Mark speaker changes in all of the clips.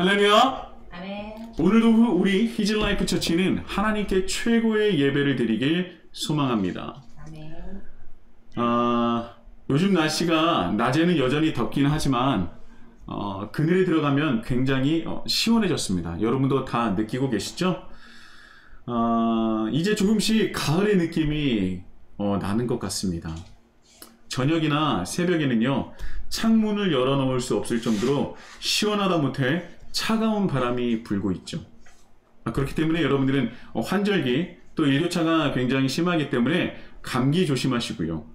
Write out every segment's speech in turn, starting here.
Speaker 1: 할렐루야.
Speaker 2: 아멘.
Speaker 1: 오늘도 우리 히즈라이프 처치는 하나님께 최고의 예배를 드리길 소망합니다.
Speaker 2: 아멘.
Speaker 1: 요즘 날씨가 낮에는 여전히 덥긴 하지만 그늘에 들어가면 굉장히 시원해졌습니다. 여러분도 다 느끼고 계시죠? 이제 조금씩 가을의 느낌이 나는 것 같습니다. 저녁이나 새벽에는요, 창문을 열어놓을 수 없을 정도로 시원하다 못해 차가운 바람이 불고 있죠. 그렇기 때문에 여러분들은 환절기 또 일교차가 굉장히 심하기 때문에 감기 조심하시고요.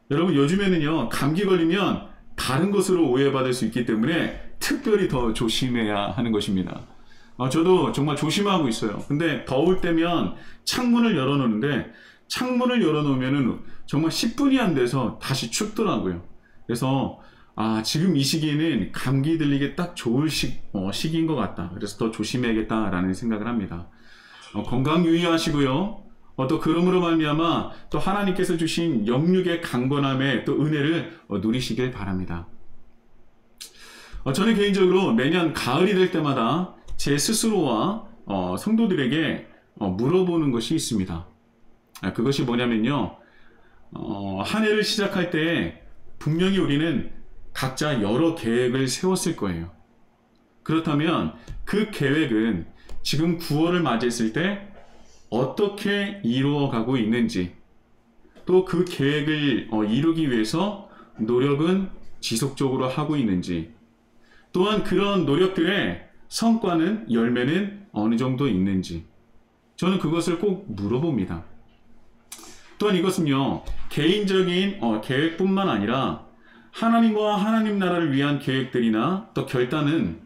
Speaker 1: 여러분, 요즘에는요, 감기 걸리면 다른 것으로 오해받을 수 있기 때문에 특별히 더 조심해야 하는 것입니다. 저도 정말 조심하고 있어요. 근데 더울 때면 창문을 열어놓는데 창문을 열어놓으면은 정말 10분이 안 돼서 다시 춥더라고요. 그래서 지금 이 시기에는 감기 들리기 딱 좋을 시기인 것 같다. 그래서 더 조심해야겠다라는 생각을 합니다. 건강 유의하시고요. 또 그러므로 말미암아 또 하나님께서 주신 영육의 강건함에 또 은혜를 누리시길 바랍니다. 저는 개인적으로 매년 가을이 될 때마다 제 스스로와 성도들에게 물어보는 것이 있습니다. 그것이 뭐냐면요, 한 해를 시작할 때 분명히 우리는 각자 여러 계획을 세웠을 거예요. 그렇다면 그 계획은 지금 9월을 맞이했을 때 어떻게 이루어가고 있는지, 또 그 계획을 이루기 위해서 노력은 지속적으로 하고 있는지, 또한 그런 노력들의 성과는, 열매는 어느 정도 있는지, 저는 그것을 꼭 물어봅니다. 또한 이것은요, 개인적인 계획뿐만 아니라 하나님과 하나님 나라를 위한 계획들이나 또 결단은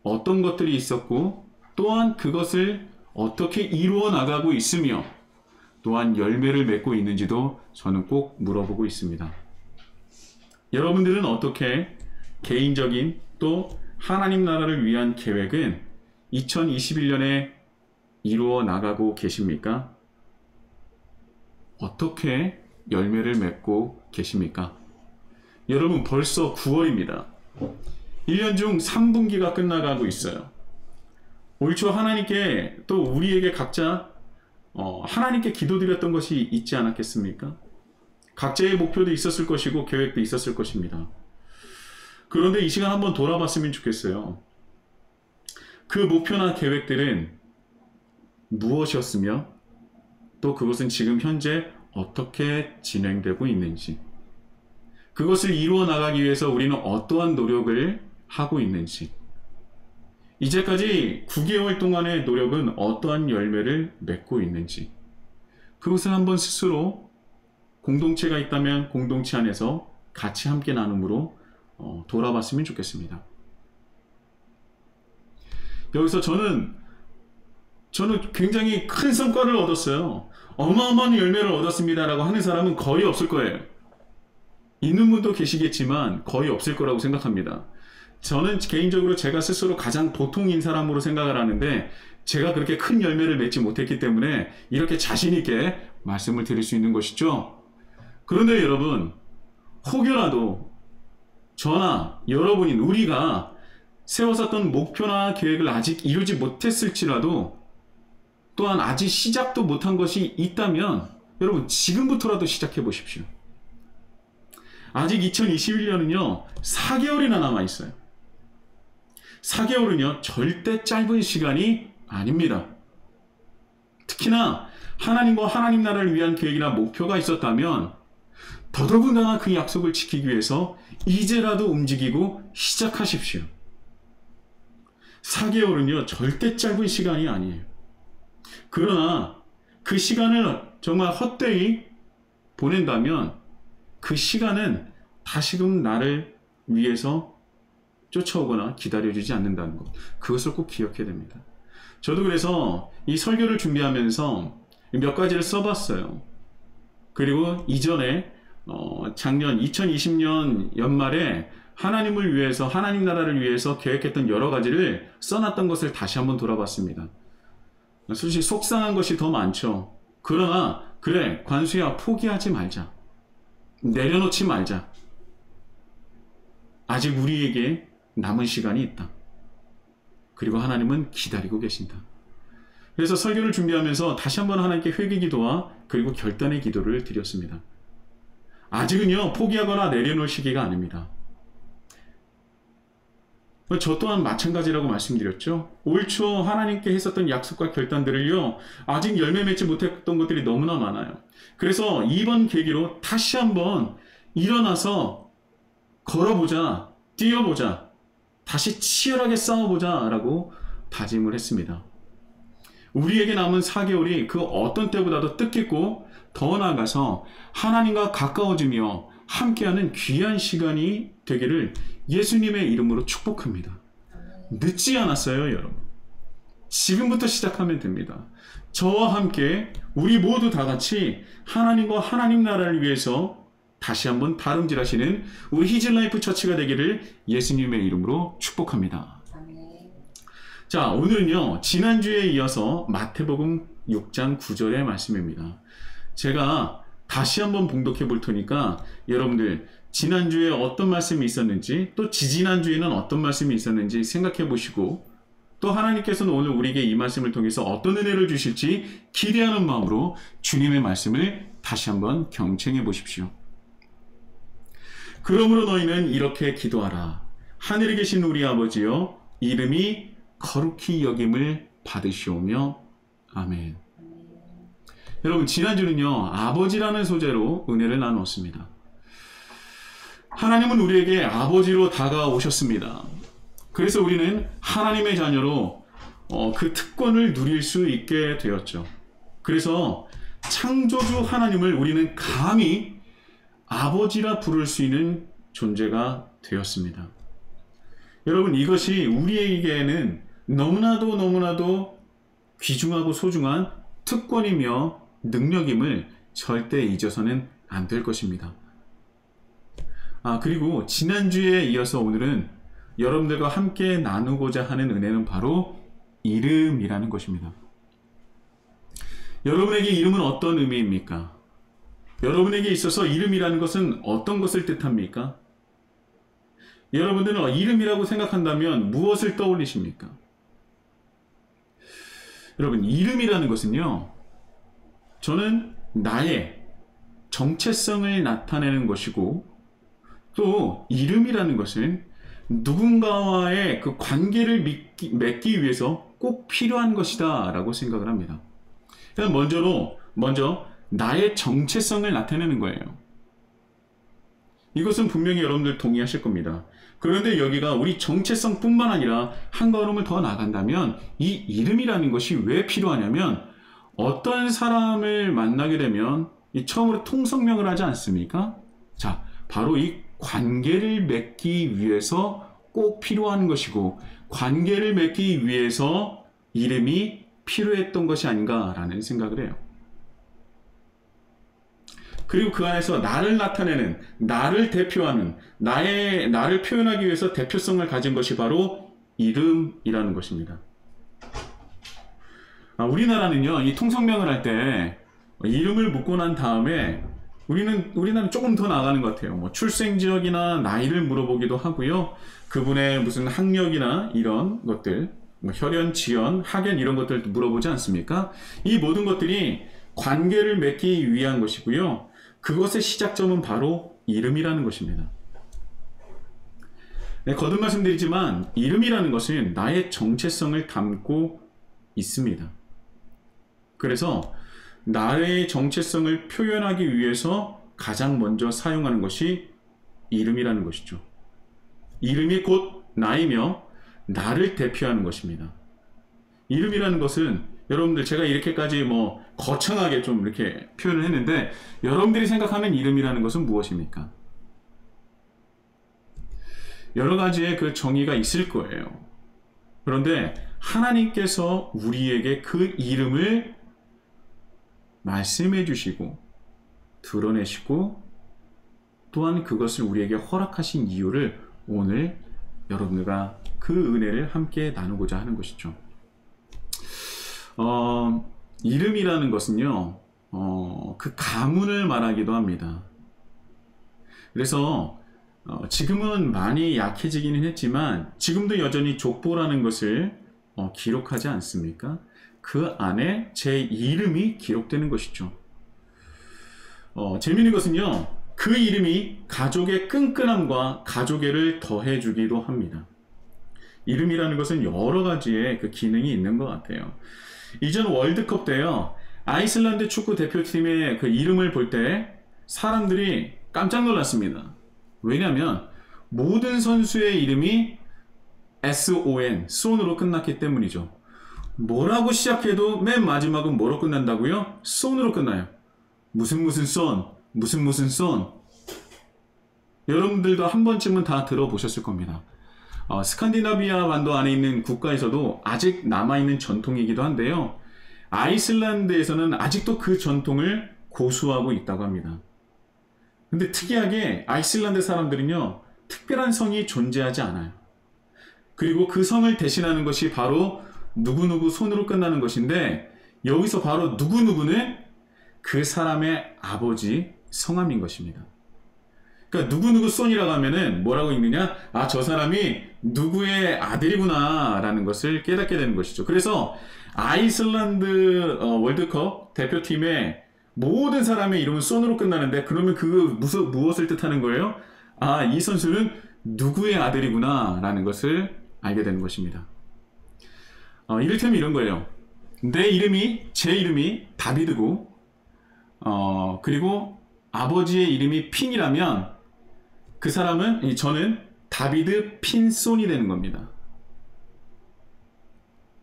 Speaker 1: 어떤 것들이 있었고, 또한 그것을 어떻게 이루어 나가고 있으며, 또한 열매를 맺고 있는지도 저는 꼭 물어보고 있습니다. 여러분들은 어떻게 개인적인 또 하나님 나라를 위한 계획은 2021년에 이루어 나가고 계십니까? 어떻게 열매를 맺고 계십니까? 여러분, 벌써 9월입니다. 1년 중 3분기가 끝나가고 있어요. 올 초 하나님께 또 우리에게 각자 하나님께 기도드렸던 것이 있지 않았겠습니까? 각자의 목표도 있었을 것이고 계획도 있었을 것입니다. 그런데 이 시간 한번 돌아봤으면 좋겠어요. 그 목표나 계획들은 무엇이었으며 또 그것은 지금 현재 어떻게 진행되고 있는지, 그것을 이루어 나가기 위해서 우리는 어떠한 노력을 하고 있는지, 이제까지 9개월 동안의 노력은 어떠한 열매를 맺고 있는지, 그것을 한번 스스로 공동체가 있다면 공동체 안에서 같이 함께 나눔으로 돌아봤으면 좋겠습니다. 여기서 저는 굉장히 큰 성과를 얻었어요. 어마어마한 열매를 얻었습니다라고 하는 사람은 거의 없을 거예요. 있는 분도 계시겠지만 거의 없을 거라고 생각합니다. 저는 개인적으로 제가 스스로 가장 보통인 사람으로 생각을 하는데, 제가 그렇게 큰 열매를 맺지 못했기 때문에 이렇게 자신 있게 말씀을 드릴 수 있는 것이죠. 그런데 여러분, 혹여라도 저나 여러분인 우리가 세웠었던 목표나 계획을 아직 이루지 못했을지라도, 또한 아직 시작도 못한 것이 있다면 여러분, 지금부터라도 시작해 보십시오. 아직 2021년은요 4개월이나 남아있어요. 4개월은요 절대 짧은 시간이 아닙니다. 특히나 하나님과 하나님 나라를 위한 계획이나 목표가 있었다면 더더군다나 그 약속을 지키기 위해서 이제라도 움직이고 시작하십시오. 4개월은요 절대 짧은 시간이 아니에요. 그러나 그 시간을 정말 헛되이 보낸다면 그 시간은 다시금 나를 위해서 쫓아오거나 기다려주지 않는다는 것, 그것을 꼭 기억해야 됩니다. 저도 그래서 이 설교를 준비하면서 몇 가지를 써봤어요. 그리고 이전에 작년 2020년 연말에 하나님을 위해서, 하나님 나라를 위해서 계획했던 여러 가지를 써놨던 것을 다시 한번 돌아봤습니다. 솔직히 속상한 것이 더 많죠. 그러나 그래, 관수야, 포기하지 말자, 내려놓지 말자. 아직 우리에게 남은 시간이 있다. 그리고 하나님은 기다리고 계신다. 그래서 설교를 준비하면서 다시 한번 하나님께 회개 기도와 그리고 결단의 기도를 드렸습니다. 아직은요, 포기하거나 내려놓을 시기가 아닙니다. 저 또한 마찬가지라고 말씀드렸죠. 올 초 하나님께 했었던 약속과 결단들을요, 아직 열매 맺지 못했던 것들이 너무나 많아요. 그래서 이번 계기로 다시 한번 일어나서 걸어보자, 뛰어보자, 다시 치열하게 싸워보자 라고 다짐을 했습니다. 우리에게 남은 4개월이 그 어떤 때보다도 뜻깊고 더 나아가서 하나님과 가까워지며 함께하는 귀한 시간이 되기를 예수님의 이름으로 축복합니다. 늦지 않았어요, 여러분. 지금부터 시작하면 됩니다. 저와 함께 우리 모두 다 같이 하나님과 하나님 나라를 위해서 다시 한번 다름질하시는 우리 히즐라이프 처치가 되기를 예수님의 이름으로 축복합니다. 자, 오늘은요, 지난주에 이어서 마태복음 6장 9절의 말씀입니다. 제가 다시 한번 봉독해 볼 테니까 여러분들 지난주에 어떤 말씀이 있었는지, 또 지지난주에는 어떤 말씀이 있었는지 생각해 보시고, 또 하나님께서는 오늘 우리에게 이 말씀을 통해서 어떤 은혜를 주실지 기대하는 마음으로 주님의 말씀을 다시 한번 경청해 보십시오. 그러므로 너희는 이렇게 기도하라. 하늘에 계신 우리 아버지여, 이름이 거룩히 여김을 받으시오며. 아멘. 여러분, 지난주는요, 아버지라는 소재로 은혜를 나누었습니다. 하나님은 우리에게 아버지로 다가오셨습니다. 그래서 우리는 하나님의 자녀로 그 특권을 누릴 수 있게 되었죠. 그래서 창조주 하나님을 우리는 감히 아버지라 부를 수 있는 존재가 되었습니다. 여러분, 이것이 우리에게는 너무나도 귀중하고 소중한 특권이며 능력임을 절대 잊어서는 안 될 것입니다. 그리고 지난주에 이어서 오늘은 여러분들과 함께 나누고자 하는 은혜는 바로 이름이라는 것입니다. 여러분에게 이름은 어떤 의미입니까? 여러분에게 있어서 이름이라는 것은 어떤 것을 뜻합니까? 여러분들은 이름이라고 생각한다면 무엇을 떠올리십니까? 여러분, 이름이라는 것은요, 저는 나의 정체성을 나타내는 것이고, 또 이름이라는 것은 누군가와의 그 관계를 맺기 위해서 꼭 필요한 것이다 라고 생각을 합니다. 먼저 나의 정체성을 나타내는 거예요. 이것은 분명히 여러분들 동의하실 겁니다. 그런데 여기가 우리 정체성뿐만 아니라 한 걸음을 더 나간다면 이 이름이라는 것이 왜 필요하냐면, 어떤 사람을 만나게 되면 처음으로 통성명을 하지 않습니까? 자, 바로 이 관계를 맺기 위해서 꼭 필요한 것이고, 관계를 맺기 위해서 이름이 필요했던 것이 아닌가라는 생각을 해요. 그리고 그 안에서 나를 나타내는, 나를 대표하는, 나를 표현하기 위해서 대표성을 가진 것이 바로 이름이라는 것입니다. 우리나라는요, 이 통성명을 할 때 이름을 묻고 난 다음에 우리나라는 조금 더 나가는 것 같아요. 뭐 출생 지역이나 나이를 물어보기도 하고요. 그분의 무슨 학력이나 이런 것들, 뭐 혈연, 지연, 학연 이런 것들도 물어보지 않습니까? 이 모든 것들이 관계를 맺기 위한 것이고요. 그것의 시작점은 바로 이름이라는 것입니다. 네, 거듭 말씀드리지만 이름이라는 것은 나의 정체성을 담고 있습니다. 그래서 나의 정체성을 표현하기 위해서 가장 먼저 사용하는 것이 이름이라는 것이죠. 이름이 곧 나이며 나를 대표하는 것입니다. 이름이라는 것은 여러분들, 제가 이렇게까지 뭐 거창하게 좀 이렇게 표현을 했는데, 여러분들이 생각하는 이름이라는 것은 무엇입니까? 여러 가지의 그 정의가 있을 거예요. 그런데 하나님께서 우리에게 그 이름을 말씀해 주시고 드러내시고, 또한 그것을 우리에게 허락하신 이유를 오늘 여러분들과 그 은혜를 함께 나누고자 하는 것이죠. 이름이라는 것은요, 그 가문을 말하기도 합니다. 그래서 지금은 많이 약해지기는 했지만 지금도 여전히 족보라는 것을 기록하지 않습니까? 그 안에 제 이름이 기록되는 것이죠. 재미있는 것은요, 그 이름이 가족의 끈끈함과 가족애를 더해주기도 합니다. 이름이라는 것은 여러 가지의 그 기능이 있는 것 같아요. 이전 월드컵 때요, 아이슬란드 축구 대표팀의 그 이름을 볼 때 사람들이 깜짝 놀랐습니다. 왜냐하면 모든 선수의 이름이 SON, son으로 끝났기 때문이죠. 뭐라고 시작해도 맨 마지막은 뭐로 끝난다고요? son으로 끝나요. 무슨 son, 무슨 son. 여러분들도 한 번쯤은 다 들어보셨을 겁니다. 스칸디나비아 반도 안에 있는 국가에서도 아직 남아있는 전통이기도 한데요. 아이슬란드에서는 아직도 그 전통을 고수하고 있다고 합니다. 근데 특이하게 아이슬란드 사람들은요, 특별한 성이 존재하지 않아요. 그리고 그 성을 대신하는 것이 바로 누구누구 손으로 끝나는 것인데, 여기서 바로 누구누구는 그 사람의 아버지 성함인 것입니다. 그러니까 누구누구 손이라고 하면은 뭐라고 읽느냐? 아, 저 사람이 누구의 아들이구나 라는 것을 깨닫게 되는 것이죠. 그래서 아이슬란드 월드컵 대표팀의 모든 사람의 이름은 손으로 끝나는데, 그러면 무엇을 뜻하는 거예요? 아, 이 선수는 누구의 아들이구나 라는 것을 알게 되는 것입니다. 이를테면 이런 거예요. 제 이름이 다비드고, 그리고 아버지의 이름이 핀이라면 그 사람은, 저는 다비드 핀손이 되는 겁니다.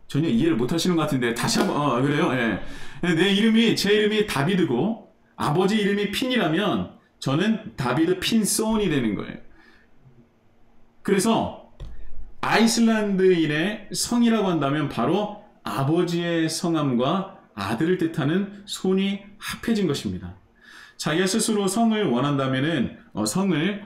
Speaker 1: 전혀 이해를 못 하시는 것 같은데 다시 한번, 그래요? 예. 제 이름이 다비드고 아버지 이름이 핀이라면 저는 다비드 핀손이 되는 거예요. 그래서 아이슬란드인의 성이라고 한다면 바로 아버지의 성함과 아들을 뜻하는 손이 합해진 것입니다. 자기가 스스로 성을 원한다면은 성을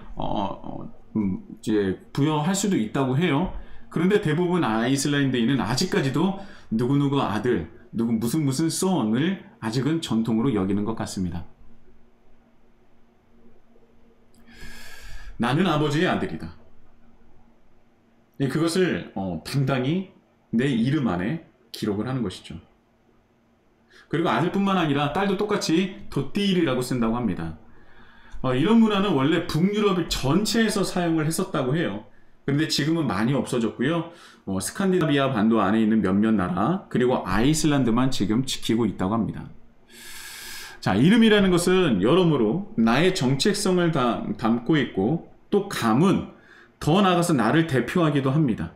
Speaker 1: 이제 부여할 수도 있다고 해요. 그런데 대부분 아이슬란드인은 아직까지도 누구누구 아들, 무슨 son을 아직은 전통으로 여기는 것 같습니다. 나는 아버지의 아들이다. 그것을 당당히 내 이름 안에 기록을 하는 것이죠. 그리고 아들뿐만 아니라 딸도 똑같이 도띠일이라고 쓴다고 합니다. 이런 문화는 원래 북유럽 전체에서 사용을 했었다고 해요. 그런데 지금은 많이 없어졌고요. 스칸디나비아 반도 안에 있는 몇몇 나라, 그리고 아이슬란드만 지금 지키고 있다고 합니다. 자, 이름이라는 것은 여러모로 나의 정체성을 담고 있고, 또 감은 더 나아가서 나를 대표하기도 합니다.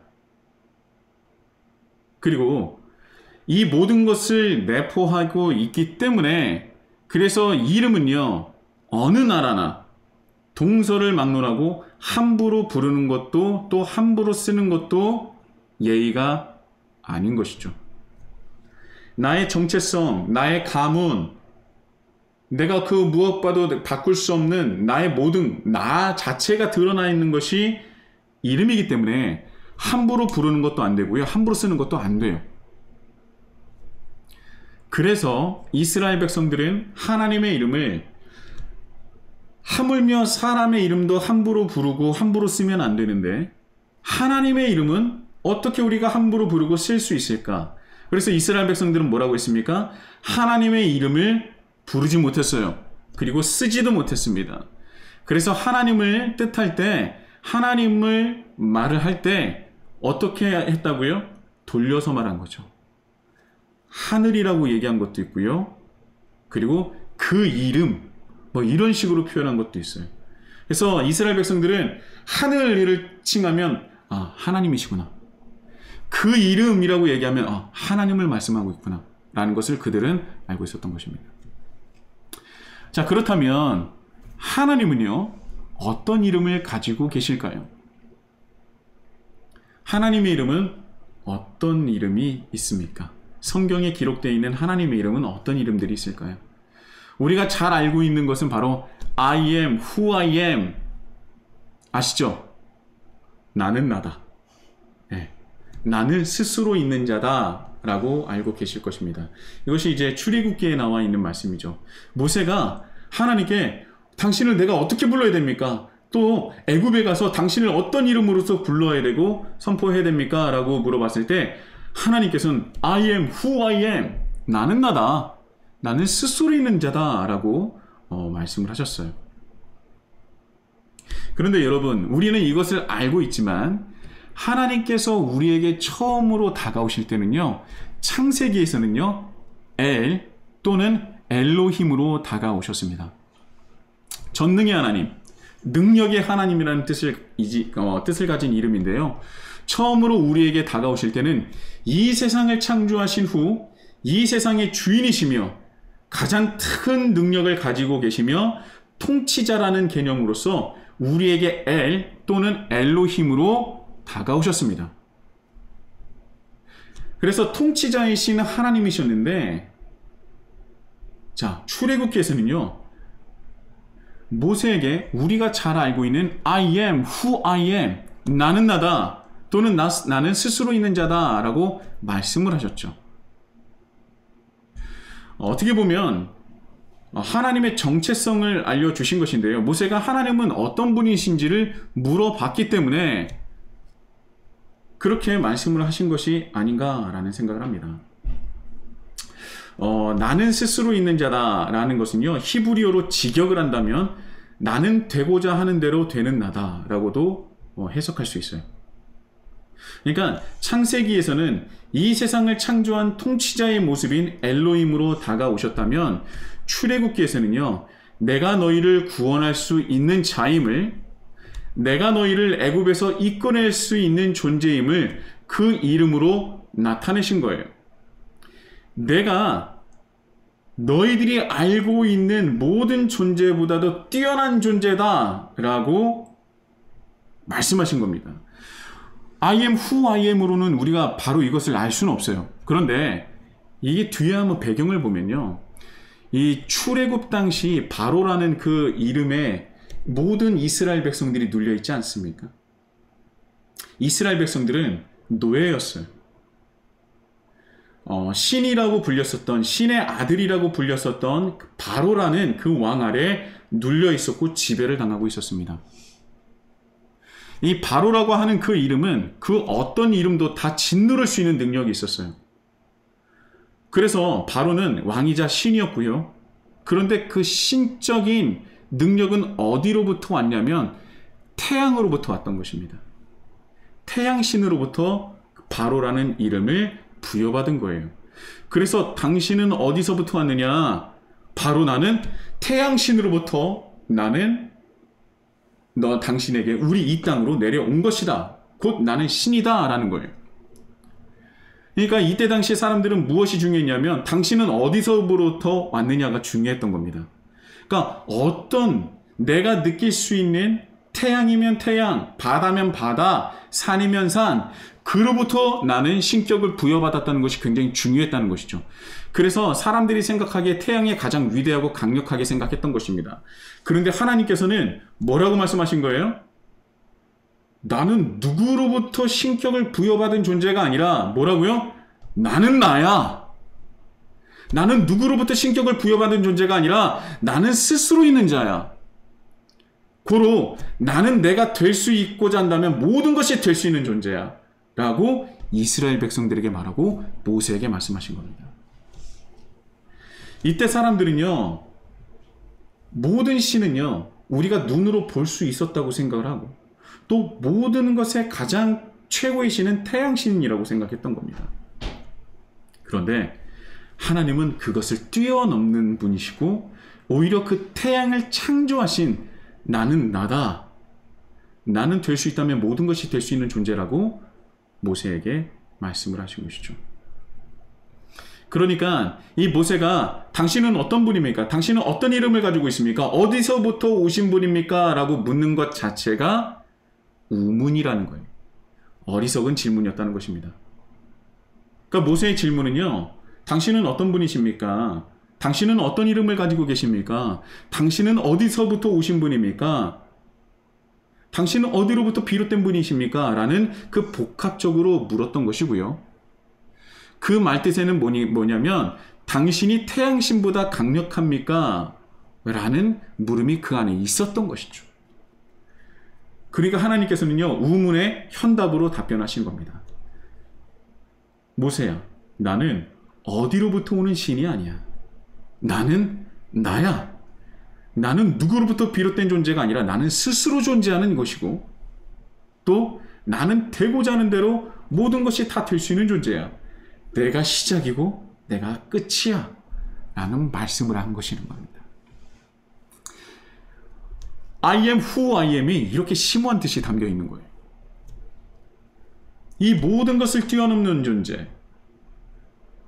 Speaker 1: 그리고 이 모든 것을 내포하고 있기 때문에, 그래서 이름은요, 어느 나라나 동서를 막론하고 함부로 부르는 것도 또 함부로 쓰는 것도 예의가 아닌 것이죠. 나의 정체성, 나의 가문, 내가 그 무엇과도 바꿀 수 없는 나의 모든 나 자체가 드러나 있는 것이 이름이기 때문에 함부로 부르는 것도 안 되고요, 함부로 쓰는 것도 안 돼요. 그래서 이스라엘 백성들은 하나님의 이름을 하물며 사람의 이름도 함부로 부르고 함부로 쓰면 안 되는데, 하나님의 이름은 어떻게 우리가 함부로 부르고 쓸 수 있을까? 그래서 이스라엘 백성들은 뭐라고 했습니까? 하나님의 이름을 부르지 못했어요. 그리고 쓰지도 못했습니다. 그래서 하나님을 뜻할 때, 하나님을 말을 할 때 어떻게 했다고요? 돌려서 말한 거죠. 하늘이라고 얘기한 것도 있고요. 그리고 그 이름, 이런 식으로 표현한 것도 있어요. 그래서 이스라엘 백성들은 하늘을 칭하면 하나님이시구나. 그 이름이라고 얘기하면 하나님을 말씀하고 있구나 라는 것을 그들은 알고 있었던 것입니다. 자, 그렇다면 하나님은요, 어떤 이름을 가지고 계실까요? 하나님의 이름은 어떤 이름이 있습니까? 성경에 기록되어 있는 하나님의 이름은 어떤 이름들이 있을까요? 우리가 잘 알고 있는 것은 바로 I am who I am. 아시죠? 나는 나다. 네. 나는 스스로 있는 자다 라고 알고 계실 것입니다. 이것이 이제 출애굽기에 나와 있는 말씀이죠. 모세가 하나님께 당신을 내가 어떻게 불러야 됩니까? 또 애굽에 가서 당신을 어떤 이름으로서 불러야 되고 선포해야 됩니까? 라고 물어봤을 때 하나님께서는 I am who I am. 나는 나다. 나는 스스로 있는 자다. 라고 말씀을 하셨어요. 그런데 여러분, 우리는 이것을 알고 있지만 하나님께서 우리에게 처음으로 다가오실 때는요, 창세기에서는요, 엘 또는 엘로힘으로 다가오셨습니다. 전능의 하나님, 능력의 하나님이라는 뜻을 가진 이름인데요. 처음으로 우리에게 다가오실 때는 이 세상을 창조하신 후 이 세상의 주인이시며 가장 큰 능력을 가지고 계시며 통치자라는 개념으로서 우리에게 엘 또는 엘로힘으로 다가오셨습니다. 그래서 통치자이신 하나님이셨는데, 자, 출애굽기에서는요, 모세에게 우리가 잘 알고 있는 I am who I am, 나는 나다 또는 나는 스스로 있는 자다 라고 말씀을 하셨죠. 어떻게 보면 하나님의 정체성을 알려주신 것인데요, 모세가 하나님은 어떤 분이신지를 물어봤기 때문에 그렇게 말씀을 하신 것이 아닌가라는 생각을 합니다. 나는 스스로 있는 자다라는 것은요, 히브리어로 직역을 한다면 나는 되고자 하는 대로 되는 나다라고도 해석할 수 있어요. 그러니까 창세기에서는 이 세상을 창조한 통치자의 모습인 엘로힘으로 다가오셨다면, 출애굽기에서는요, 내가 너희를 구원할 수 있는 자임을, 내가 너희를 애굽에서 이끌어낼 수 있는 존재임을 그 이름으로 나타내신 거예요. 내가 너희들이 알고 있는 모든 존재보다도 뛰어난 존재다라고 말씀하신 겁니다. I am who I am으로는 우리가 바로 이것을 알 수는 없어요. 그런데 이게 뒤에 한번 배경을 보면요, 이 출애굽 당시 바로라는 그 이름에 모든 이스라엘 백성들이 눌려 있지 않습니까? 이스라엘 백성들은 노예였어요. 신이라고 불렸었던, 신의 아들이라고 불렸었던 바로라는 그 왕 아래 눌려 있었고 지배를 당하고 있었습니다. 이 바로라고 하는 그 이름은 그 어떤 이름도 다 짓누를 수 있는 능력이 있었어요. 그래서 바로는 왕이자 신이었고요. 그런데 그 신적인 능력은 어디로부터 왔냐면 태양으로부터 왔던 것입니다. 태양신으로부터 바로라는 이름을 부여받은 거예요. 그래서 당신은 어디서부터 왔느냐? 바로 나는 태양신으로부터, 나는 당신에게 우리 이 땅으로 내려온 것이다. 곧 나는 신이다 라는 거예요. 그러니까 이때 당시 사람들은 무엇이 중요했냐면 당신은 어디서부터 왔느냐가 중요했던 겁니다. 그러니까 어떤 내가 느낄 수 있는 태양이면 태양, 바다면 바다, 산이면 산, 그로부터 나는 신격을 부여받았다는 것이 굉장히 중요했다는 것이죠. 그래서 사람들이 생각하기에 태양이 가장 위대하고 강력하게 생각했던 것입니다. 그런데 하나님께서는 뭐라고 말씀하신 거예요? 나는 누구로부터 신격을 부여받은 존재가 아니라 뭐라고요? 나는 나야. 나는 누구로부터 신격을 부여받은 존재가 아니라 나는 스스로 있는 자야. 고로 나는 내가 될 수 있고자 한다면 모든 것이 될 수 있는 존재야 라고 이스라엘 백성들에게 말하고 모세에게 말씀하신 겁니다. 이때 사람들은요, 모든 신은요, 우리가 눈으로 볼 수 있었다고 생각을 하고 또 모든 것의 가장 최고의 신은 태양신이라고 생각했던 겁니다. 그런데 하나님은 그것을 뛰어넘는 분이시고 오히려 그 태양을 창조하신 나는 나다, 나는 될 수 있다면 모든 것이 될 수 있는 존재라고 모세에게 말씀을 하신 것이죠. 그러니까 이 모세가 당신은 어떤 분입니까? 당신은 어떤 이름을 가지고 있습니까? 어디서부터 오신 분입니까? 라고 묻는 것 자체가 우문이라는 거예요. 어리석은 질문이었다는 것입니다. 그러니까 모세의 질문은요, 당신은 어떤 분이십니까? 당신은 어떤 이름을 가지고 계십니까? 당신은 어디서부터 오신 분입니까? 당신은 어디로부터 비롯된 분이십니까? 라는 그 복합적으로 물었던 것이고요. 그 말뜻에는 뭐냐면 당신이 태양신보다 강력합니까? 라는 물음이 그 안에 있었던 것이죠. 그러니까 하나님께서는요, 우문의 현답으로 답변하신 겁니다. 모세야, 나는 어디로부터 오는 신이 아니야. 나는 나야. 나는 누구로부터 비롯된 존재가 아니라 나는 스스로 존재하는 것이고, 또 나는 되고자 하는 대로 모든 것이 다 될 수 있는 존재야. 내가 시작이고 내가 끝이야. 라는 말씀을 한 것이는 겁니다. I am who I am이 이렇게 심오한 뜻이 담겨 있는 거예요. 이 모든 것을 뛰어넘는 존재,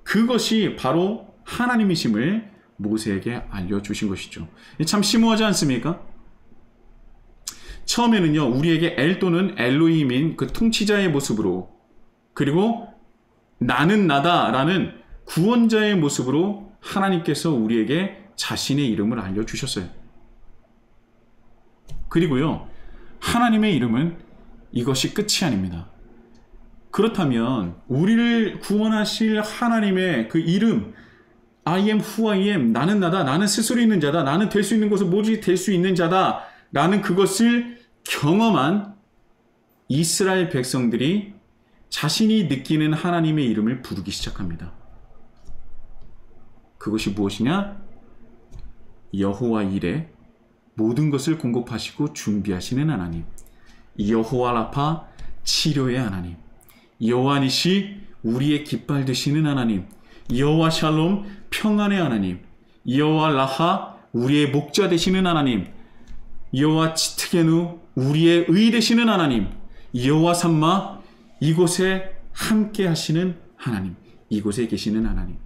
Speaker 1: 그것이 바로 하나님이심을 모세에게 알려주신 것이죠. 참 심오하지 않습니까? 처음에는요, 우리에게 엘 또는 엘로힘인 그 통치자의 모습으로, 그리고 나는 나다라는 구원자의 모습으로 하나님께서 우리에게 자신의 이름을 알려주셨어요. 그리고요, 하나님의 이름은 이것이 끝이 아닙니다. 그렇다면 우리를 구원하실 하나님의 그 이름, I am who I am, 나는 나다, 나는 스스로 있는 자다, 나는 될 수 있는 것을 모두 될 수 있는 자다 라는 그것을 경험한 이스라엘 백성들이 자신이 느끼는 하나님의 이름을 부르기 시작합니다. 그것이 무엇이냐? 여호와 이레, 모든 것을 공급하시고 준비하시는 하나님, 여호와 라파, 치료의 하나님, 여호와 니시, 우리의 깃발 되시는 하나님, 여호와 샬롬, 평안의 하나님, 여호와 라하, 우리의 목자 되시는 하나님, 여호와 치트게누, 우리의 의 되시는 하나님, 여호와 삼마, 이곳에 함께 하시는 하나님, 이곳에 계시는 하나님.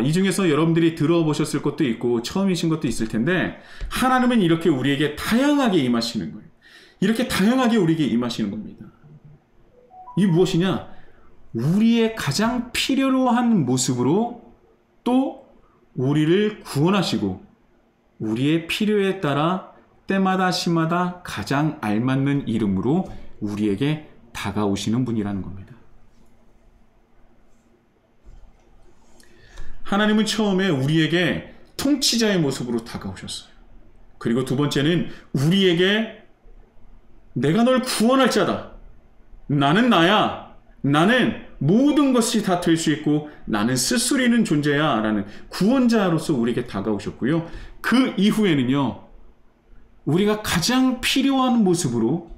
Speaker 1: 이 중에서 여러분들이 들어보셨을 것도 있고 처음이신 것도 있을 텐데, 하나님은 이렇게 우리에게 다양하게 임하시는 거예요. 이렇게 다양하게 우리에게 임하시는 겁니다. 이 무엇이냐? 우리의 가장 필요로 한 모습으로 또 우리를 구원하시고, 우리의 필요에 따라 때마다 시마다 가장 알맞는 이름으로 우리에게 다가오시는 분이라는 겁니다. 하나님은 처음에 우리에게 통치자의 모습으로 다가오셨어요. 그리고 두 번째는 우리에게 내가 널 구원할 자다. 나는 나야. 나는 모든 것이 다 될 수 있고 나는 스스로 있는 존재야 라는 구원자로서 우리에게 다가오셨고요. 그 이후에는요, 우리가 가장 필요한 모습으로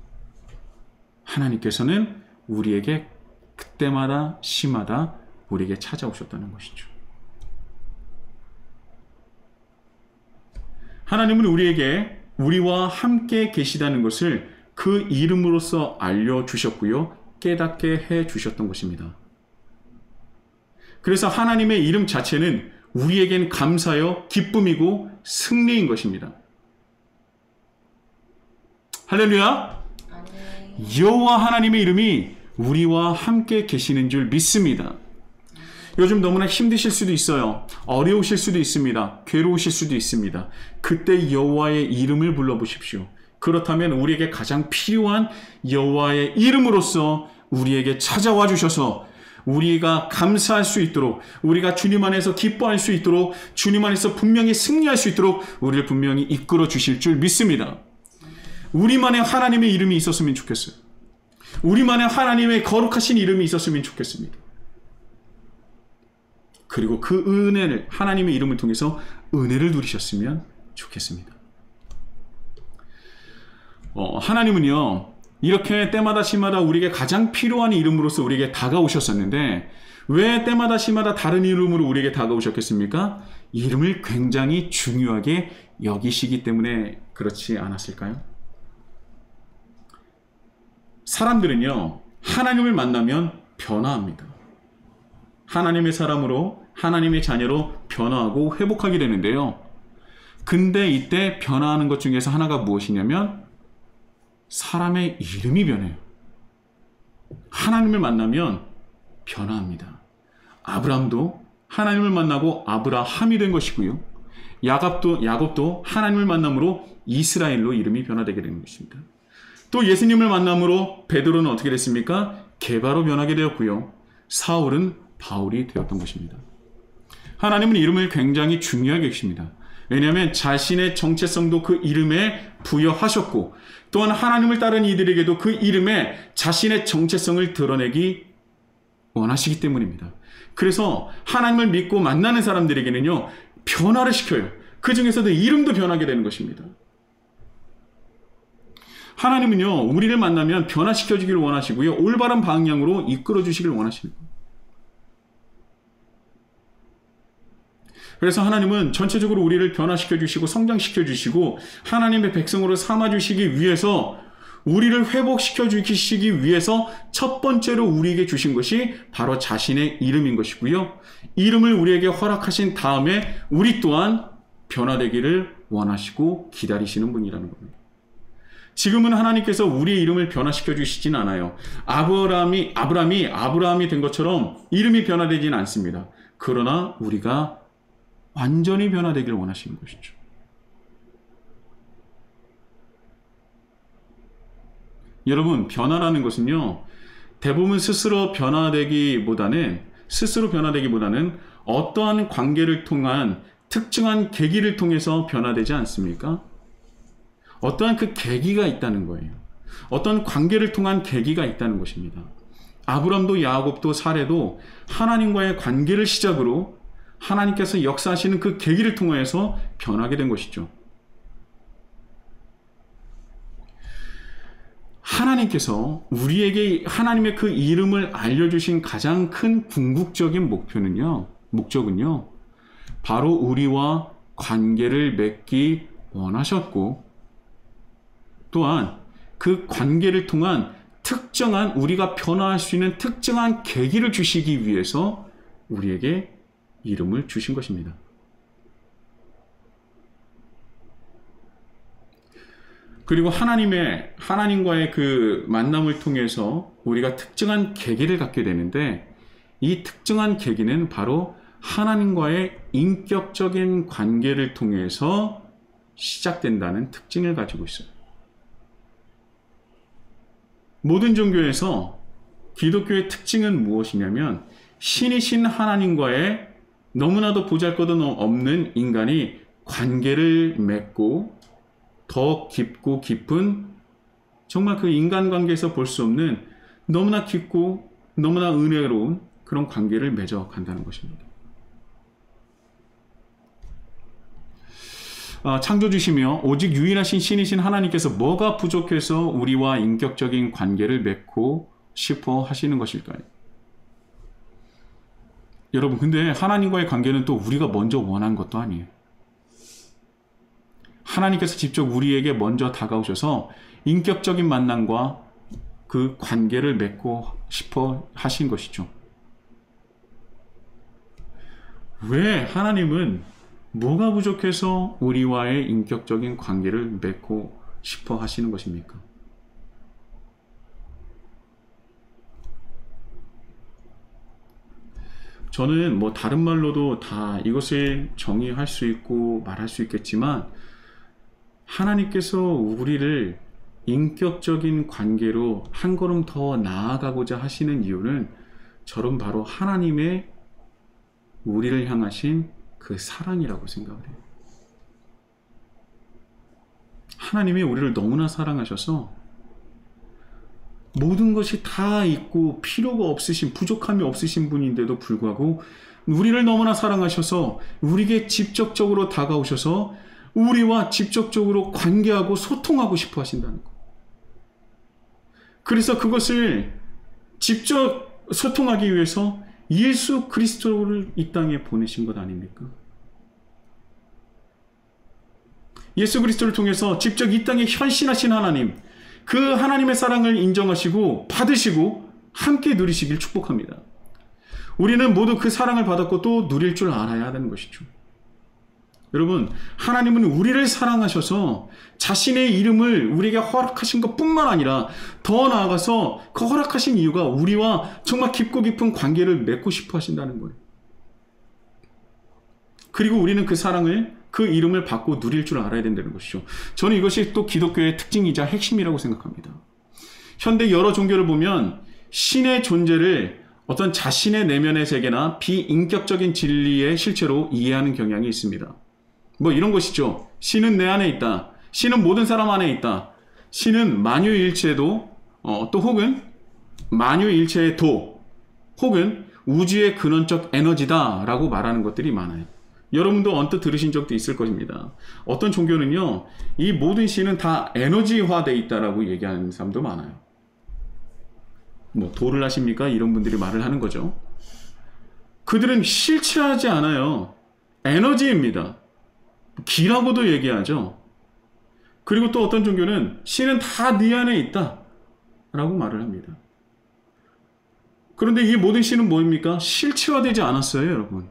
Speaker 1: 하나님께서는 우리에게 그때마다 시마다 우리에게 찾아오셨다는 것이죠. 하나님은 우리에게 우리와 함께 계시다는 것을 그 이름으로써 알려주셨고요, 깨닫게 해주셨던 것입니다. 그래서 하나님의 이름 자체는 우리에겐 감사요, 기쁨이고 승리인 것입니다. 할렐루야! 여호와 하나님의 이름이 우리와 함께 계시는 줄 믿습니다. 요즘 너무나 힘드실 수도 있어요. 어려우실 수도 있습니다. 괴로우실 수도 있습니다. 그때 여호와의 이름을 불러보십시오. 그렇다면 우리에게 가장 필요한 여호와의 이름으로서 우리에게 찾아와 주셔서 우리가 감사할 수 있도록, 우리가 주님 안에서 기뻐할 수 있도록, 주님 안에서 분명히 승리할 수 있도록 우리를 분명히 이끌어 주실 줄 믿습니다. 우리만의 하나님의 이름이 있었으면 좋겠어요. 우리만의 하나님의 거룩하신 이름이 있었으면 좋겠습니다. 그리고 그 은혜를, 하나님의 이름을 통해서 은혜를 누리셨으면 좋겠습니다. 하나님은요, 이렇게 때마다 시마다 우리에게 가장 필요한 이름으로서 우리에게 다가오셨었는데, 왜 때마다 시마다 다른 이름으로 우리에게 다가오셨겠습니까? 이름을 굉장히 중요하게 여기시기 때문에 그렇지 않았을까요? 사람들은요, 하나님을 만나면 변화합니다. 하나님의 사람으로, 하나님의 자녀로 변화하고 회복하게 되는데요. 근데 이때 변화하는 것 중에서 하나가 무엇이냐면 사람의 이름이 변해요. 하나님을 만나면 변화합니다. 아브라함도 하나님을 만나고 아브라함이 된 것이고요. 야곱도 하나님을 만남으로 이스라엘로 이름이 변화되게 되는 것입니다. 또 예수님을 만남으로 베드로는 어떻게 됐습니까? 게바로 변하게 되었고요. 사울은 바울이 되었던 것입니다. 하나님은 이름을 굉장히 중요하게 여기십니다. 왜냐하면 자신의 정체성도 그 이름에 부여하셨고, 또한 하나님을 따르는 이들에게도 그 이름에 자신의 정체성을 드러내기 원하시기 때문입니다. 그래서 하나님을 믿고 만나는 사람들에게는요, 변화를 시켜요. 그 중에서도 이름도 변하게 되는 것입니다. 하나님은요, 우리를 만나면 변화시켜주기를 원하시고요, 올바른 방향으로 이끌어주시길 원하십니다. 그래서 하나님은 전체적으로 우리를 변화시켜주시고 성장시켜주시고 하나님의 백성으로 삼아주시기 위해서, 우리를 회복시켜주시기 위해서 첫 번째로 우리에게 주신 것이 바로 자신의 이름인 것이고요. 이름을 우리에게 허락하신 다음에 우리 또한 변화되기를 원하시고 기다리시는 분이라는 겁니다. 지금은 하나님께서 우리의 이름을 변화시켜 주시진 않아요. 아브라함이 된 것처럼 이름이 변화되지는 않습니다. 그러나 우리가 완전히 변화되기를 원하시는 것이죠. 여러분, 변화라는 것은요, 대부분 스스로 변화되기보다는 어떠한 관계를 통한 특정한 계기를 통해서 변화되지 않습니까? 어떠한 그 계기가 있다는 거예요. 어떤 관계를 통한 계기가 있다는 것입니다. 아브람도 야곱도 사레도 하나님과의 관계를 시작으로 하나님께서 역사하시는 그 계기를 통해서 변하게 된 것이죠. 하나님께서 우리에게 하나님의 그 이름을 알려주신 가장 큰 궁극적인 목적은요, 바로 우리와 관계를 맺기 원하셨고, 또한 그 관계를 통한 특정한, 우리가 변화할 수 있는 특정한 계기를 주시기 위해서 우리에게 이름을 주신 것입니다. 그리고 하나님과의 그 만남을 통해서 우리가 특정한 계기를 갖게 되는데, 이 특정한 계기는 바로 하나님과의 인격적인 관계를 통해서 시작된다는 특징을 가지고 있어요. 모든 종교에서 기독교의 특징은 무엇이냐면, 신이신 하나님과의 너무나도 보잘것없는 인간이 관계를 맺고 더 깊고 깊은, 정말 그 인간관계에서 볼 수 없는 너무나 깊고 너무나 은혜로운 그런 관계를 맺어간다는 것입니다. 창조주시며 오직 유일하신 신이신 하나님께서 뭐가 부족해서 우리와 인격적인 관계를 맺고 싶어 하시는 것일까요? 여러분, 근데 하나님과의 관계는 또 우리가 먼저 원한 것도 아니에요. 하나님께서 직접 우리에게 먼저 다가오셔서 인격적인 만남과 그 관계를 맺고 싶어 하신 것이죠. 왜 하나님은 뭐가 부족해서 우리와의 인격적인 관계를 맺고 싶어 하시는 것입니까? 저는 뭐 다른 말로도 다 이것을 정의할 수 있고 말할 수 있겠지만, 하나님께서 우리를 인격적인 관계로 한 걸음 더 나아가고자 하시는 이유는 저는 바로 하나님의 우리를 향하신 그 사랑이라고 생각을 해요. 하나님이 우리를 너무나 사랑하셔서 모든 것이 다 있고 필요가 없으신, 부족함이 없으신 분인데도 불구하고 우리를 너무나 사랑하셔서 우리에게 직접적으로 다가오셔서 우리와 직접적으로 관계하고 소통하고 싶어 하신다는 것. 그래서 그것을 직접 소통하기 위해서 예수 그리스도를 이 땅에 보내신 것 아닙니까? 예수 그리스도를 통해서 직접 이 땅에 현신하신 하나님, 그 하나님의 사랑을 인정하시고 받으시고 함께 누리시길 축복합니다. 우리는 모두 그 사랑을 받았고 또 누릴 줄 알아야 하는 것이죠. 여러분, 하나님은 우리를 사랑하셔서 자신의 이름을 우리에게 허락하신 것뿐만 아니라 더 나아가서 그 허락하신 이유가 우리와 정말 깊고 깊은 관계를 맺고 싶어 하신다는 거예요. 그리고 우리는 그 사랑을, 그 이름을 받고 누릴 줄 알아야 된다는 것이죠. 저는 이것이 또 기독교의 특징이자 핵심이라고 생각합니다. 현대 여러 종교를 보면 신의 존재를 어떤 자신의 내면의 세계나 비인격적인 진리의 실체로 이해하는 경향이 있습니다. 뭐 이런 것이죠. 신은 내 안에 있다. 신은 모든 사람 안에 있다. 신은 만유일체도 또 혹은 만유일체의 도, 혹은 우주의 근원적 에너지다라고 말하는 것들이 많아요. 여러분도 언뜻 들으신 적도 있을 것입니다. 어떤 종교는요, 이 모든 신은 다 에너지화되어 있다라고 얘기하는 사람도 많아요. 뭐 도를 하십니까? 이런 분들이 말을 하는 거죠. 그들은 실체하지 않아요. 에너지입니다. 기라고도 얘기하죠. 그리고 또 어떤 종교는 신은 다 네 안에 있다 라고 말을 합니다. 그런데 이 모든 신은 뭐입니까? 실체화되지 않았어요, 여러분.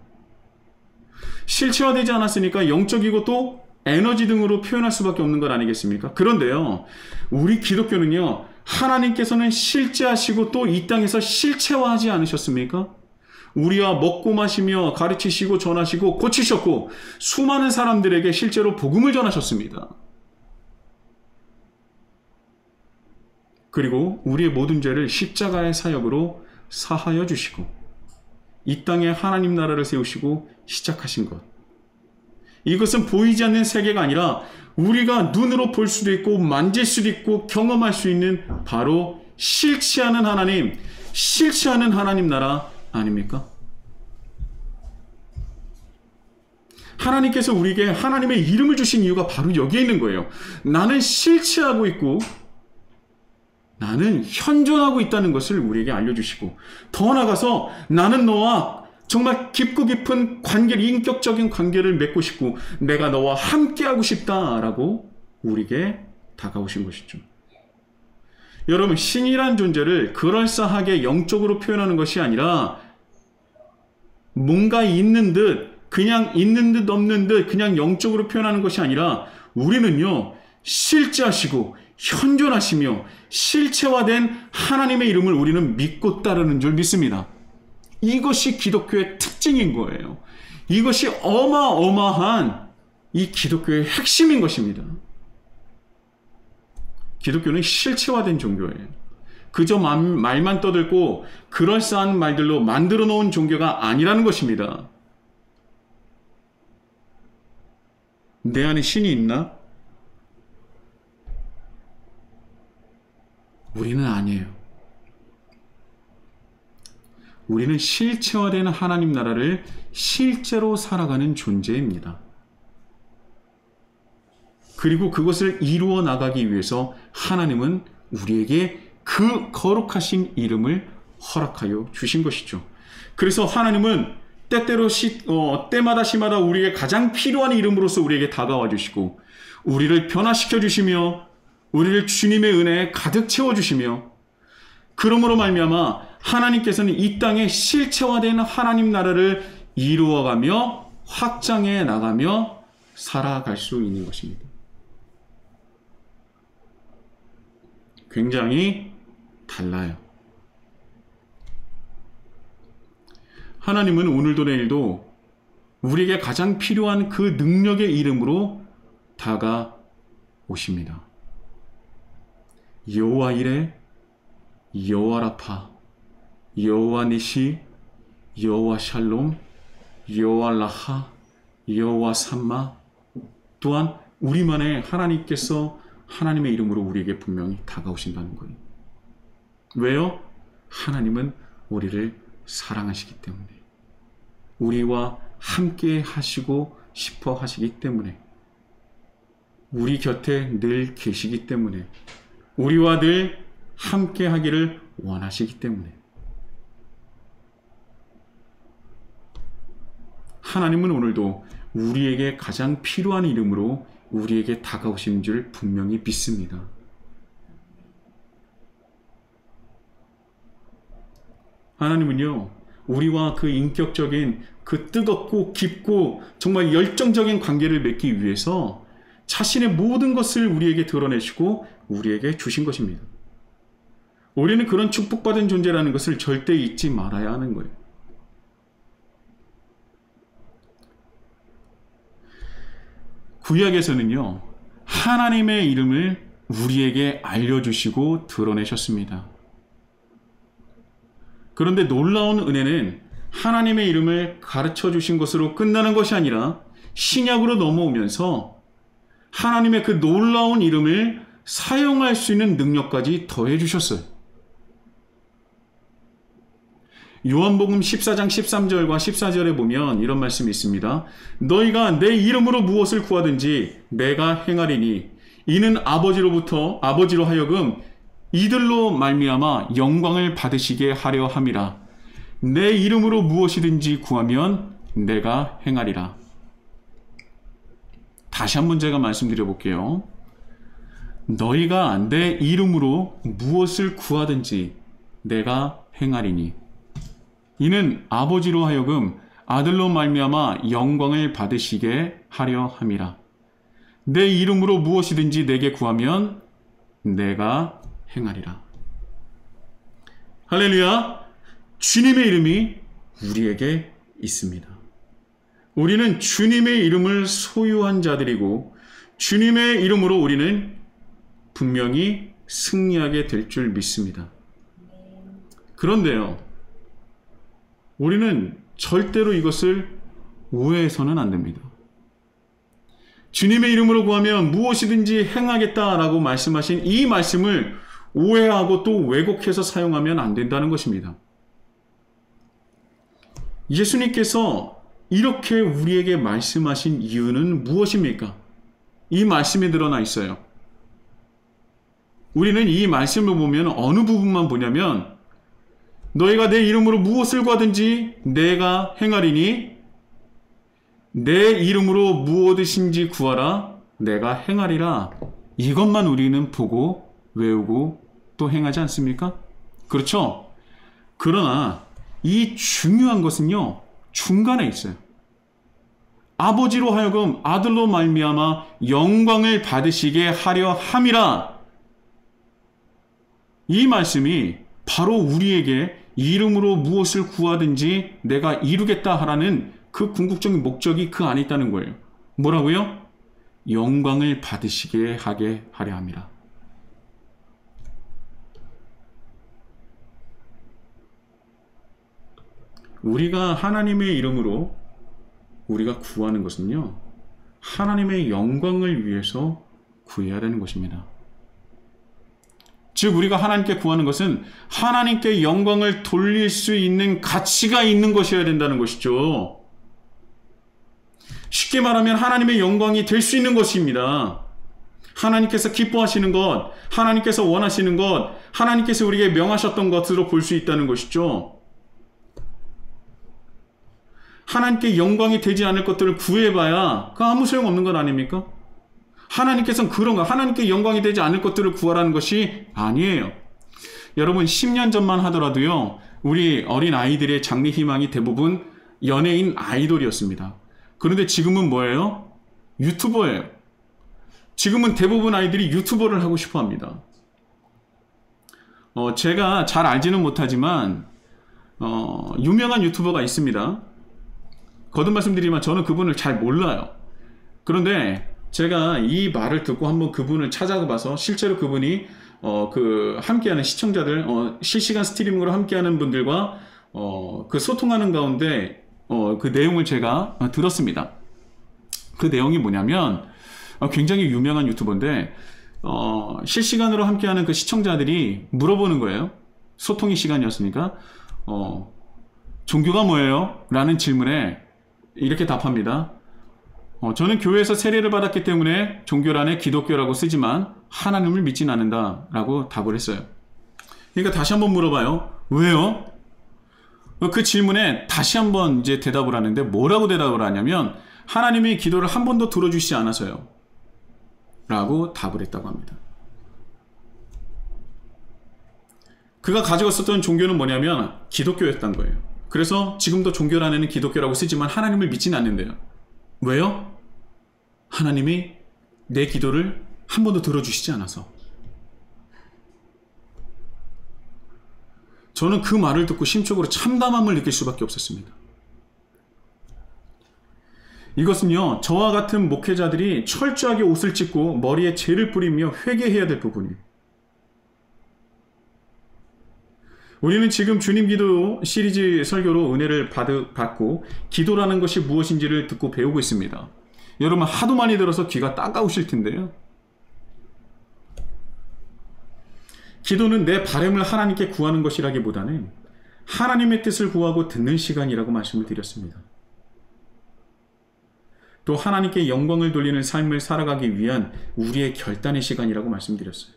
Speaker 1: 실체화되지 않았으니까 영적이고 또 에너지 등으로 표현할 수밖에 없는 것 아니겠습니까? 그런데요, 우리 기독교는요, 하나님께서는 실제하시고 또 이 땅에서 실체화하지 않으셨습니까? 우리와 먹고 마시며 가르치시고 전하시고 고치셨고 수많은 사람들에게 실제로 복음을 전하셨습니다. 그리고 우리의 모든 죄를 십자가의 사역으로 사하여 주시고 이 땅에 하나님 나라를 세우시고 시작하신 것. 이것은 보이지 않는 세계가 아니라 우리가 눈으로 볼 수도 있고 만질 수도 있고 경험할 수 있는 바로 실체하는 하나님, 실체하는 하나님 나라 아닙니까? 하나님께서 우리에게 하나님의 이름을 주신 이유가 바로 여기에 있는 거예요. 나는 실체하고 있고 나는 현존하고 있다는 것을 우리에게 알려주시고 더 나아가서 나는 너와 정말 깊고 깊은 관계를, 인격적인 관계를 맺고 싶고 내가 너와 함께하고 싶다라고 우리에게 다가오신 것이죠. 여러분, 신이란 존재를 그럴싸하게 영적으로 표현하는 것이 아니라 뭔가 있는 듯, 그냥 있는 듯 없는 듯 그냥 영적으로 표현하는 것이 아니라 우리는요, 실제하시고 현존하시며 실체화된 하나님의 이름을 우리는 믿고 따르는 줄 믿습니다. 이것이 기독교의 특징인 거예요. 이것이 어마어마한 이 기독교의 핵심인 것입니다. 기독교는 실체화된 종교예요. 그저 말만 떠들고 그럴싸한 말들로 만들어 놓은 종교가 아니라는 것입니다. 내 안에 신이 있나? 우리는 아니에요. 우리는 실체화된 하나님 나라를 실제로 살아가는 존재입니다. 그리고 그것을 이루어 나가기 위해서 하나님은 우리에게 그 거룩하신 이름을 허락하여 주신 것이죠. 그래서 하나님은 때때로 때마다 시마다 우리에게 가장 필요한 이름으로서 우리에게 다가와 주시고 우리를 변화시켜 주시며 우리를 주님의 은혜에 가득 채워 주시며 그러므로 말미암아 하나님께서는 이 땅에 실체화된 하나님 나라를 이루어가며 확장해 나가며 살아갈 수 있는 것입니다. 굉장히 달라요. 하나님은 오늘도 내일도 우리에게 가장 필요한 그 능력의 이름으로 다가오십니다. 여호와 이레, 여호와 라파, 여호와 니시, 여호와 샬롬, 여호와 라하, 여호와 삼마. 또한 우리만의 하나님께서 하나님의 이름으로 우리에게 분명히 다가오신다는 거예요. 왜요? 하나님은 우리를 사랑하시기 때문에, 우리와 함께 하시고 싶어 하시기 때문에, 우리 곁에 늘 계시기 때문에, 우리와 늘 함께 하기를 원하시기 때문에 하나님은 오늘도 우리에게 가장 필요한 이름으로 우리에게 다가오시는 줄 분명히 믿습니다. 하나님은요, 우리와 그 인격적인 그 뜨겁고 깊고 정말 열정적인 관계를 맺기 위해서 자신의 모든 것을 우리에게 드러내시고 우리에게 주신 것입니다. 우리는 그런 축복받은 존재라는 것을 절대 잊지 말아야 하는 거예요. 구약에서는요, 하나님의 이름을 우리에게 알려주시고 드러내셨습니다. 그런데 놀라운 은혜는 하나님의 이름을 가르쳐 주신 것으로 끝나는 것이 아니라 신약으로 넘어오면서 하나님의 그 놀라운 이름을 사용할 수 있는 능력까지 더해 주셨어요. 요한복음 14장 13절과 14절에 보면 이런 말씀이 있습니다. 너희가 내 이름으로 무엇을 구하든지 내가 행하리니 이는 아버지로 하여금 이들로 말미암아 영광을 받으시게 하려 함이라. 내 이름으로 무엇이든지 구하면 내가 행하리라. 다시 한번 제가 말씀드려 볼게요. 너희가 내 이름으로 무엇을 구하든지 내가 행하리니 이는 아버지로 하여금 아들로 말미암아 영광을 받으시게 하려 함이라. 내 이름으로 무엇이든지 내게 구하면 내가 행하리라. 할렐루야! 주님의 이름이 우리에게 있습니다. 우리는 주님의 이름을 소유한 자들이고 주님의 이름으로 우리는 분명히 승리하게 될 줄 믿습니다. 그런데요, 우리는 절대로 이것을 오해해서는 안 됩니다. 주님의 이름으로 구하면 무엇이든지 행하겠다라고 말씀하신 이 말씀을 오해하고 또 왜곡해서 사용하면 안 된다는 것입니다. 예수님께서 이렇게 우리에게 말씀하신 이유는 무엇입니까? 이 말씀에 드러나 있어요. 우리는 이 말씀을 보면 어느 부분만 보냐면 너희가 내 이름으로 무엇을 구하든지 내가 행하리니 내 이름으로 무엇이든지 구하라 내가 행하리라. 이것만 우리는 보고 외우고 또 행하지 않습니까? 그렇죠? 그러나 이 중요한 것은요, 중간에 있어요. 아버지로 하여금 아들로 말미암아 영광을 받으시게 하려 함이라. 이 말씀이 바로 우리에게 이름으로 무엇을 구하든지 내가 이루겠다 하라는 그 궁극적인 목적이 그 안에 있다는 거예요. 뭐라고요? 영광을 받으시게 하게 하려 함이라. 우리가 하나님의 이름으로 우리가 구하는 것은요, 하나님의 영광을 위해서 구해야 되는 것입니다. 즉 우리가 하나님께 구하는 것은 하나님께 영광을 돌릴 수 있는 가치가 있는 것이어야 된다는 것이죠. 쉽게 말하면 하나님의 영광이 될 수 있는 것입니다. 하나님께서 기뻐하시는 것, 하나님께서 원하시는 것, 하나님께서 우리에게 명하셨던 것으로 볼 수 있다는 것이죠. 하나님께 영광이 되지 않을 것들을 구해봐야 그 아무 소용없는 것 아닙니까? 하나님께서는 그런 거, 하나님께 영광이 되지 않을 것들을 구하라는 것이 아니에요. 여러분 10년 전만 하더라도요, 우리 어린 아이들의 장래 희망이 대부분 연예인 아이돌이었습니다. 그런데 지금은 뭐예요? 유튜버예요. 지금은 대부분 아이들이 유튜버를 하고 싶어 합니다. 제가 잘 알지는 못하지만 유명한 유튜버가 있습니다. 거듭 말씀드리지만 저는 그분을 잘 몰라요. 그런데 제가 이 말을 듣고 한번 그분을 찾아봐서 실제로 그분이 함께하는 시청자들, 실시간 스트리밍으로 함께하는 분들과 그 소통하는 가운데 그 내용을 제가 들었습니다. 그 내용이 뭐냐면 굉장히 유명한 유튜버인데 실시간으로 함께하는 그 시청자들이 물어보는 거예요. 소통의 시간이었으니까 종교가 뭐예요? 라는 질문에 이렇게 답합니다. 저는 교회에서 세례를 받았기 때문에 종교란에 기독교라고 쓰지만 하나님을 믿진 않는다 라고 답을 했어요. 그러니까 다시 한번 물어봐요. 왜요? 그 질문에 다시 한번 이제 대답을 하는데 뭐라고 대답을 하냐면 하나님이 기도를 한 번도 들어주시지 않아서요 라고 답을 했다고 합니다. 그가 가지고 있었던 종교는 뭐냐면 기독교였던 거예요. 그래서 지금도 종교란에는 기독교라고 쓰지만 하나님을 믿지는 않는데요. 왜요? 하나님이 내 기도를 한 번도 들어주시지 않아서. 저는 그 말을 듣고 심적으로 참담함을 느낄 수밖에 없었습니다. 이것은요, 저와 같은 목회자들이 철저하게 옷을 찢고 머리에 재를 뿌리며 회개해야 될 부분이에요. 우리는 지금 주님 기도 시리즈 설교로 은혜를 받고 기도라는 것이 무엇인지를 듣고 배우고 있습니다. 여러분 하도 많이 들어서 귀가 따가우실 텐데요. 기도는 내 바람을 하나님께 구하는 것이라기보다는 하나님의 뜻을 구하고 듣는 시간이라고 말씀을 드렸습니다. 또 하나님께 영광을 돌리는 삶을 살아가기 위한 우리의 결단의 시간이라고 말씀드렸어요.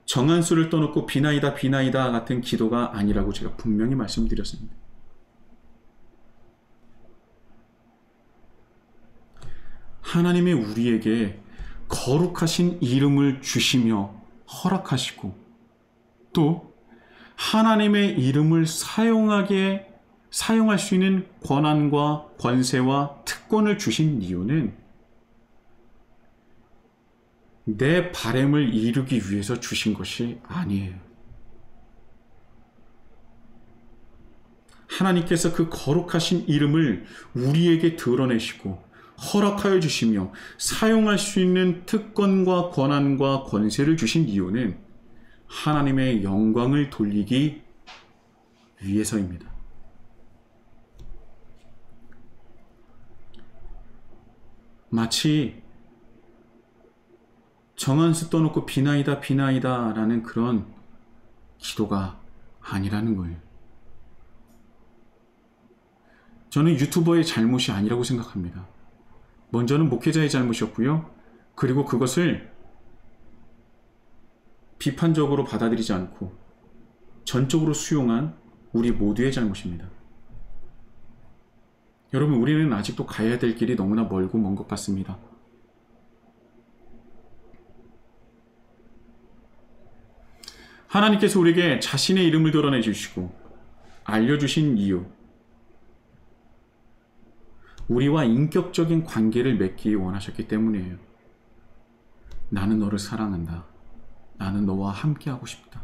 Speaker 1: 정한 수를 떠놓고 비나이다 비나이다 같은 기도가 아니라고 제가 분명히 말씀드렸습니다. 하나님의 우리에게 거룩하신 이름을 주시며 허락하시고 또 하나님의 이름을 사용할 수 있는 권한과 권세와 특권을 주신 이유는 내 바램을 이루기 위해서 주신 것이 아니에요. 하나님께서 그 거룩하신 이름을 우리에게 드러내시고 허락하여 주시며 사용할 수 있는 특권과 권한과 권세를 주신 이유는 하나님의 영광을 돌리기 위해서입니다. 마치 정한 수 떠놓고 비나이다 비나이다 라는 그런 기도가 아니라는 거예요. 저는 유튜버의 잘못이 아니라고 생각합니다. 먼저는 목회자의 잘못이었고요. 그리고 그것을 비판적으로 받아들이지 않고 전적으로 수용한 우리 모두의 잘못입니다. 여러분, 우리는 아직도 가야 될 길이 너무나 멀고 먼 것 같습니다. 하나님께서 우리에게 자신의 이름을 드러내 주시고 알려주신 이유, 우리와 인격적인 관계를 맺기 원하셨기 때문이에요. 나는 너를 사랑한다. 나는 너와 함께하고 싶다.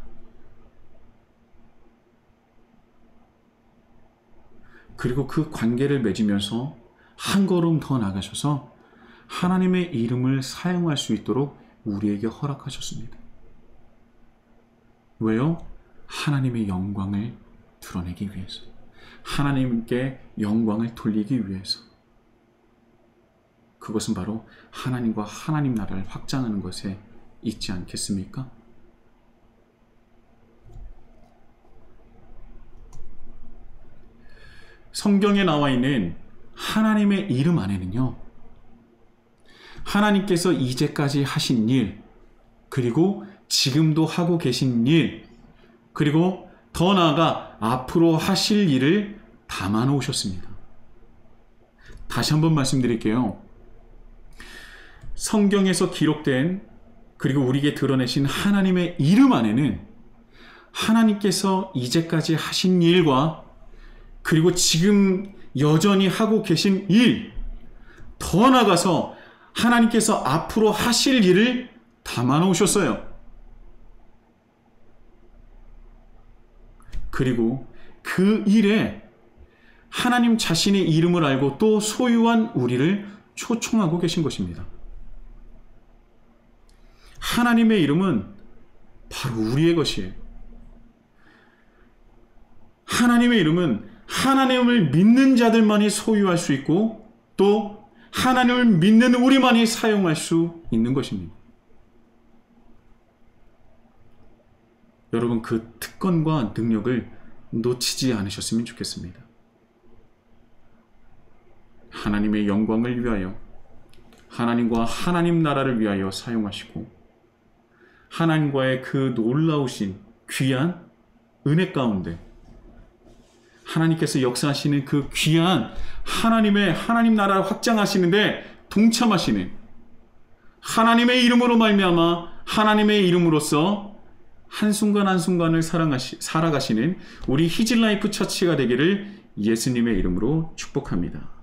Speaker 1: 그리고 그 관계를 맺으면서 한 걸음 더 나가셔서 하나님의 이름을 사용할 수 있도록 우리에게 허락하셨습니다. 왜요? 하나님의 영광을 드러내기 위해서. 하나님께 영광을 돌리기 위해서. 그것은 바로 하나님과 하나님 나라를 확장하는 것에 있지 않겠습니까? 성경에 나와 있는 하나님의 이름 안에는요, 하나님께서 이제까지 하신 일, 그리고 지금도 하고 계신 일, 그리고 더 나아가 앞으로 하실 일을 담아 놓으셨습니다. 다시 한번 말씀드릴게요. 성경에서 기록된 그리고 우리에게 드러내신 하나님의 이름 안에는 하나님께서 이제까지 하신 일과 그리고 지금 여전히 하고 계신 일, 더 나아가서 하나님께서 앞으로 하실 일을 담아 놓으셨어요. 그리고 그 일에 하나님 자신의 이름을 알고 또 소유한 우리를 초청하고 계신 것입니다. 하나님의 이름은 바로 우리의 것이에요. 하나님의 이름은 하나님을 믿는 자들만이 소유할 수 있고 또 하나님을 믿는 우리만이 사용할 수 있는 것입니다. 여러분, 그 특권과 능력을 놓치지 않으셨으면 좋겠습니다. 하나님의 영광을 위하여, 하나님과 하나님 나라를 위하여 사용하시고 하나님과의 그 놀라우신 귀한 은혜 가운데 하나님께서 역사하시는 그 귀한 하나님 나라를 확장하시는데 동참하시는, 하나님의 이름으로 말미암아 하나님의 이름으로써 한순간 한순간을 살아가시는 우리 히즐라이프 처치가 되기를 예수님의 이름으로 축복합니다.